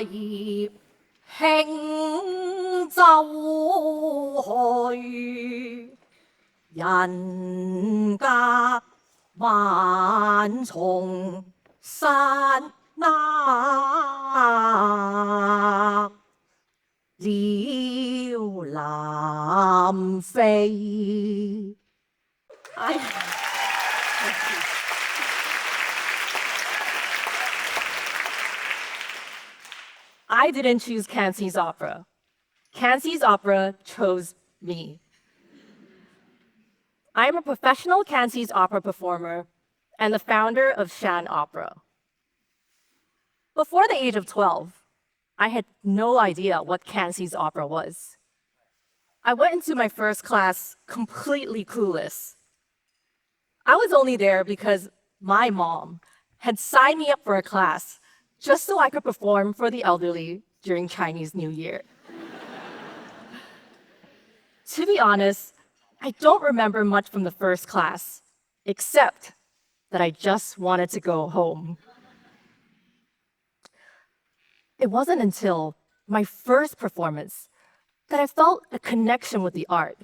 業輕舟去，人隔萬重山脈，鳥南飛。I didn't choose Cantonese Opera. Cantonese Opera chose me. I am a professional Cantonese Opera performer and the founder of Shan Opera. Before the age of 12, I had no idea what Cantonese Opera was. I went into my first class completely clueless. I was only there because my mom had signed me up for a class just so I could perform for the elderly during Chinese New Year. To be honest, I don't remember much from the first class, except that I just wanted to go home. It wasn't until my first performance that I felt a connection with the art.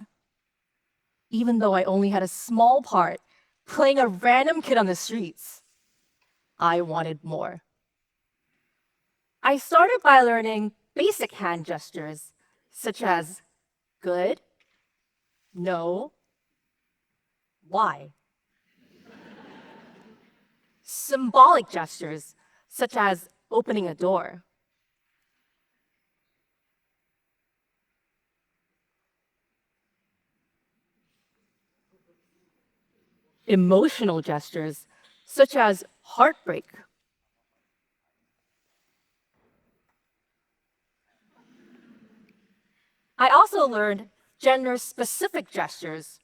Even though I only had a small part playing a random kid on the streets, I wanted more. I started by learning basic hand gestures, such as good, no, why. Symbolic gestures, such as opening a door. Emotional gestures, such as heartbreak. I also learned gender-specific gestures.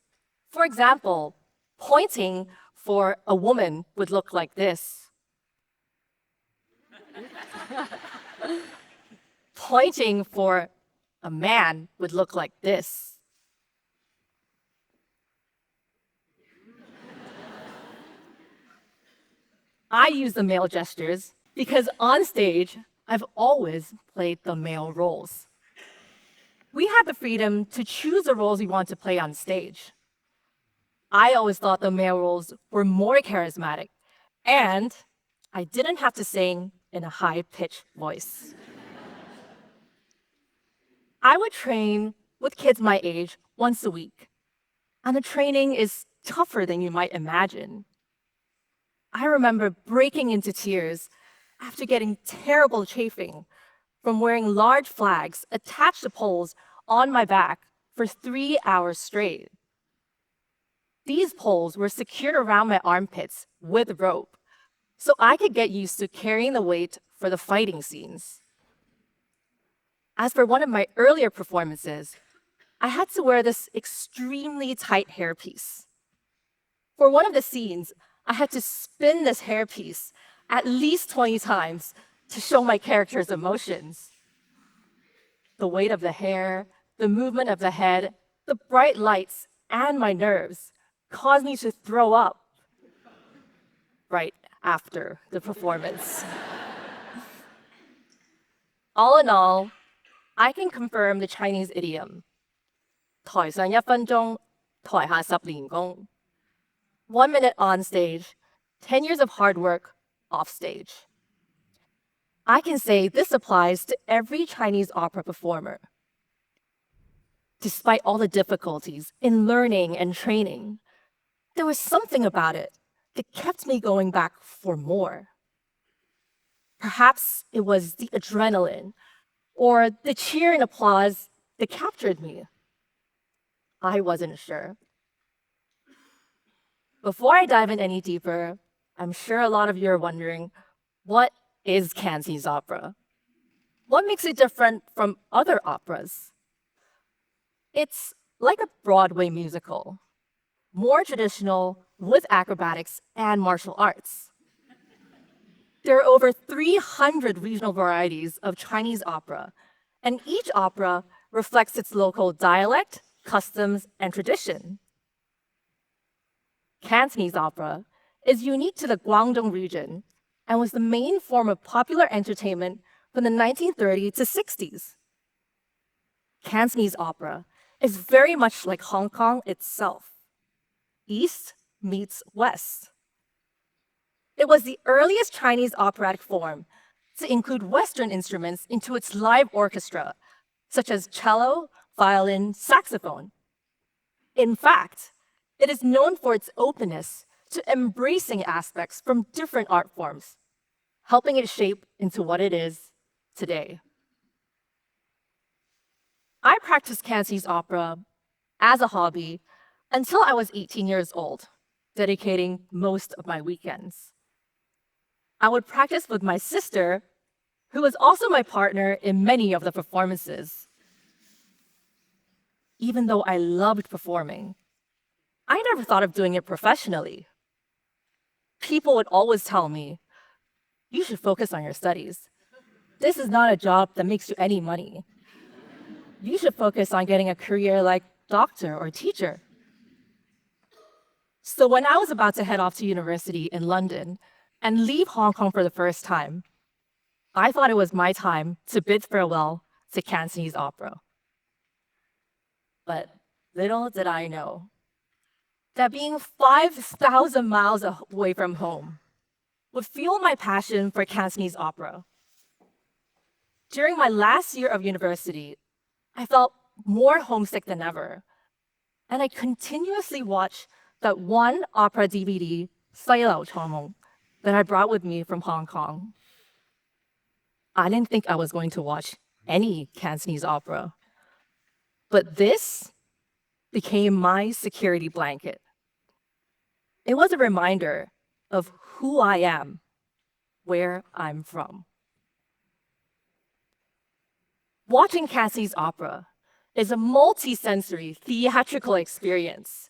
For example, pointing for a woman would look like this. Pointing for a man would look like this. I use the male gestures because on stage, I've always played the male roles. We have the freedom to choose the roles we want to play on stage. I always thought the male roles were more charismatic, and I didn't have to sing in a high-pitched voice. I would train with kids my age once a week, and the training is tougher than you might imagine. I remember breaking into tears after getting terrible chafing from wearing large flags attached to poles on my back for 3 hours straight. These poles were secured around my armpits with rope, so I could get used to carrying the weight for the fighting scenes. As for one of my earlier performances, I had to wear this extremely tight hairpiece. For one of the scenes, I had to spin this hairpiece at least 20 times to show my character's emotions. The weight of the hair, the movement of the head, the bright lights, and my nerves caused me to throw up right after the performance. All in all, I can confirm the Chinese idiom, 台上1分鐘，台下10年功. 1 minute on stage, 10 years of hard work off stage. I can say this applies to every Chinese opera performer. Despite all the difficulties in learning and training, there was something about it that kept me going back for more. Perhaps it was the adrenaline or the cheer and applause that captured me. I wasn't sure. Before I dive in any deeper, I'm sure a lot of you are wondering, what is Cantonese opera? What makes it different from other operas? It's like a Broadway musical, more traditional with acrobatics and martial arts. There are over 300 regional varieties of Chinese opera, and each opera reflects its local dialect, customs, and tradition. Cantonese opera is unique to the Guangdong region and was the main form of popular entertainment from the 1930s to 60s. Cantonese opera is very much like Hong Kong itself. East meets West. It was the earliest Chinese operatic form to include Western instruments into its live orchestra, such as cello, violin, saxophone. In fact, it is known for its openness to embracing aspects from different art forms, helping it shape into what it is today. I practiced Cantonese opera as a hobby until I was 18 years old, dedicating most of my weekends. I would practice with my sister, who was also my partner in many of the performances. Even though I loved performing, I never thought of doing it professionally. People would always tell me, "You should focus on your studies. This is not a job that makes you any money. You should focus on getting a career like doctor or teacher." So when I was about to head off to university in London and leave Hong Kong for the first time, I thought it was my time to bid farewell to Cantonese opera. But little did I know that being 5,000 miles away from home would fuel my passion for Cantonese opera. During my last year of university, I felt more homesick than ever, and I continuously watched that one opera DVD, 細流長夢, that I brought with me from Hong Kong. I didn't think I was going to watch any Cantonese opera, but this became my security blanket. It was a reminder of who I am, where I'm from. Watching Cantonese opera is a multi-sensory theatrical experience.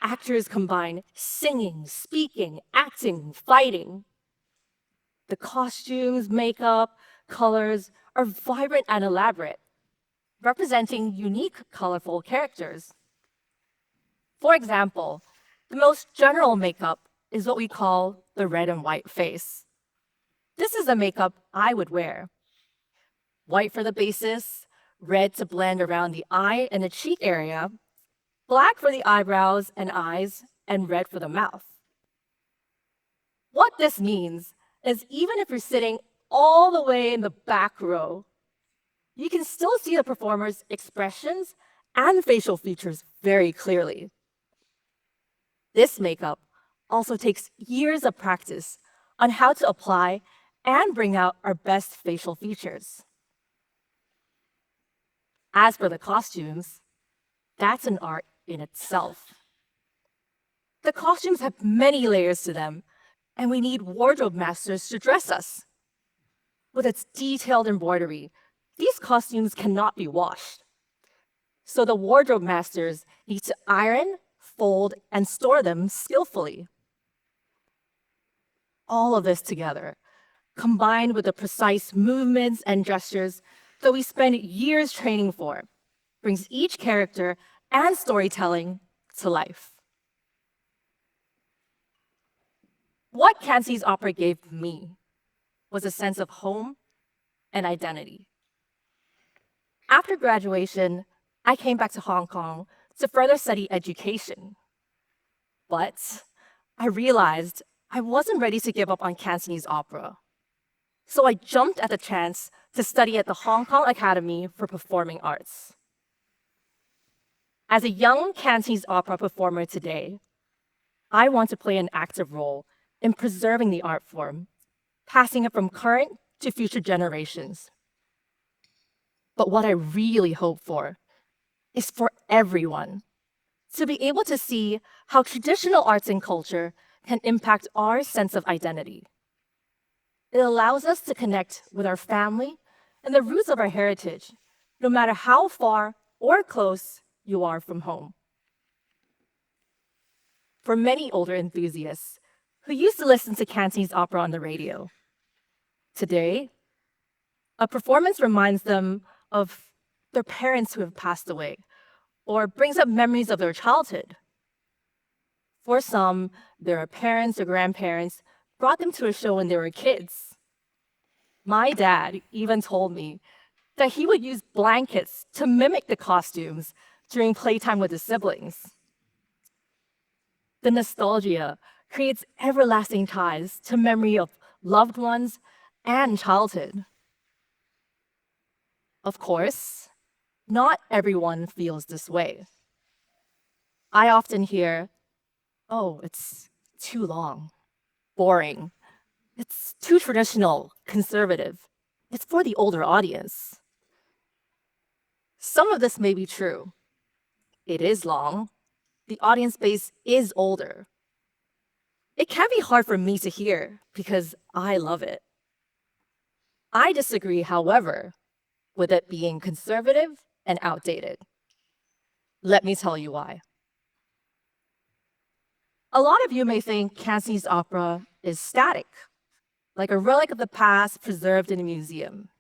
Actors combine singing, speaking, acting, fighting. The costumes, makeup, colors are vibrant and elaborate, representing unique, colorful characters. For example, the most general makeup is what we call the red and white face. This is the makeup I would wear. White for the basis, red to blend around the eye and the cheek area, black for the eyebrows and eyes, and red for the mouth. What this means is even if you're sitting all the way in the back row, you can still see the performer's expressions and facial features very clearly. This makeup also takes years of practice on how to apply and bring out our best facial features. As for the costumes, that's an art in itself. The costumes have many layers to them, and we need wardrobe masters to dress us. With its detailed embroidery, these costumes cannot be washed. So the wardrobe masters need to iron, fold, and store them skillfully. All of this together, combined with the precise movements and gestures that we spend years training for, brings each character and storytelling to life. What Cantonese opera gave me was a sense of home and identity. After graduation, I came back to Hong Kong to further study education. But I realized I wasn't ready to give up on Cantonese opera. So I jumped at the chance to study at the Hong Kong Academy for Performing Arts. As a young Cantonese opera performer today, I want to play an active role in preserving the art form, passing it from current to future generations. But what I really hope for is for everyone to be able to see how traditional arts and culture can impact our sense of identity. It allows us to connect with our family and the roots of our heritage, no matter how far or close you are from home. For many older enthusiasts who used to listen to Cantonese opera on the radio, today, a performance reminds them of their parents who have passed away, or brings up memories of their childhood. For some, their parents or grandparents brought them to a show when they were kids. My dad even told me that he would use blankets to mimic the costumes during playtime with his siblings. The nostalgia creates everlasting ties to memory of loved ones and childhood. Of course, not everyone feels this way. I often hear, oh, it's too long, boring, it's too traditional, conservative, it's for the older audience. Some of this may be true. It is long. The audience base is older. It can be hard for me to hear because I love it. I disagree, however, with it being conservative and outdated. Let me tell you why. A lot of you may think Cantonese opera is static, like a relic of the past preserved in a museum.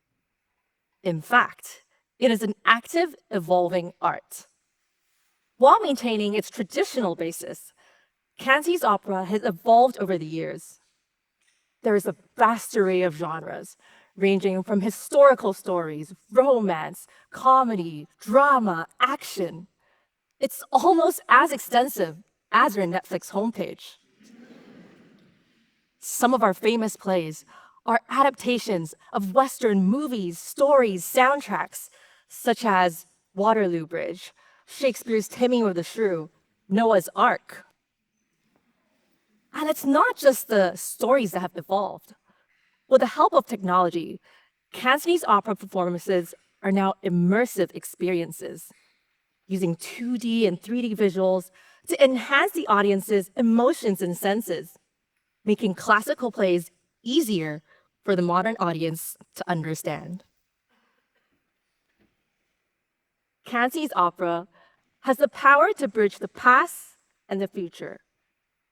In fact, it is an active, evolving art. While maintaining its traditional basis, Cantonese opera has evolved over the years. There is a vast array of genres, ranging from historical stories, romance, comedy, drama, action. It's almost as extensive as your Netflix homepage. Some of our famous plays are adaptations of Western movies, stories, soundtracks, such as Waterloo Bridge, Shakespeare's Taming of the Shrew, Noah's Ark. And it's not just the stories that have evolved. With the help of technology, Cantonese opera performances are now immersive experiences, using 2D and 3D visuals to enhance the audience's emotions and senses, making classical plays easier for the modern audience to understand. Cantonese opera has the power to bridge the past and the future,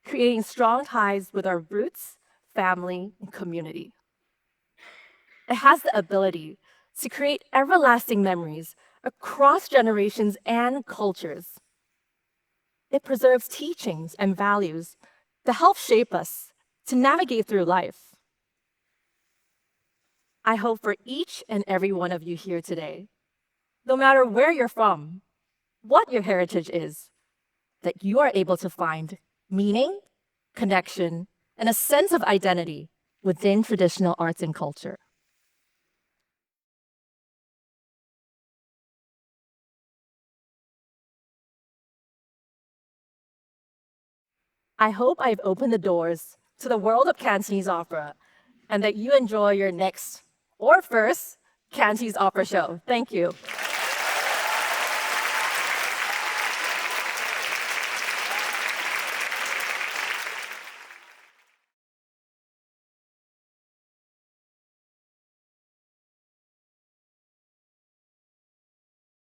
creating strong ties with our roots, family, and community. It has the ability to create everlasting memories across generations and cultures. It preserves teachings and values that help shape us to navigate through life. I hope for each and every one of you here today, no matter where you're from, what your heritage is, that you are able to find meaning, connection, and a sense of identity within traditional arts and culture. I hope I've opened the doors to the world of Cantonese opera and that you enjoy your next or first Cantonese opera show. Thank you.